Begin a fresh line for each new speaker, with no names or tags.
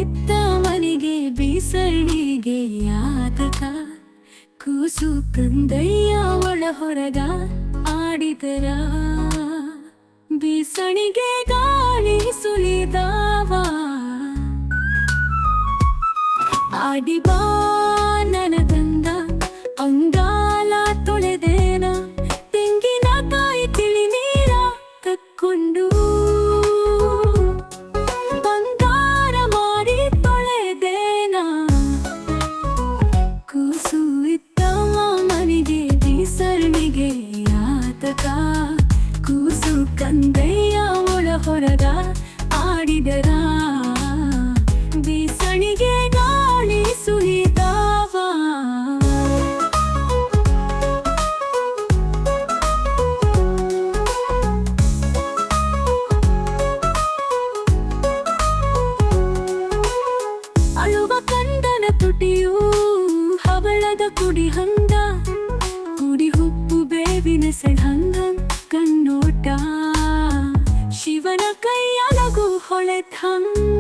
ಇತ್ತ ಮನೆಗೆ ಬೀಸಣಿಗೆ ಯಾತಕ ಕೂಸು ಕಂದಯ್ಯ ಒಳ ಹೊರಗ ಆಡಿದರ ಬೀಸಣಿಗೆ ಗಾಳಿ ಸುಲಿದಾವ ಆಡಿ ಬಾ ನನಗಂದ ಅಂಗಾಲ ತೊಳೆದೇನ ತೆಂಗಿನಕಾಯಿ ತಿಳಿ ನೀರ ತಕ್ಕೊಂಡು ಬಂಗಾರ ಮಾಡಿ ತೊಳೆದೇನ ಕೂಸು ಇತ್ತವ ಮನೆಗೆ ಬೀಸಣಿಗೆ ಯಾತಕ ಕೂಸು ಕಂದಯ್ಯ ಒಳ ಹೊರಗ ಆಡಿದರ ಬೀಸಣಿಗೆ ಗಾಳಿ ಸುಲಿದಾವ ಅಳುವ ಕಂದನ ತುಟಿಯೂ ಹವಳದ ಕುಡಿ ಹಂಗ ಕುಡಿ ಹುಪ್ಪು ಬೇವಿನ ಸೆಳಂಗ ಕಣ್ಣೋಟ ಶಿವನ ಕೈಯಲಗು ಹೊಳೆದಂಗ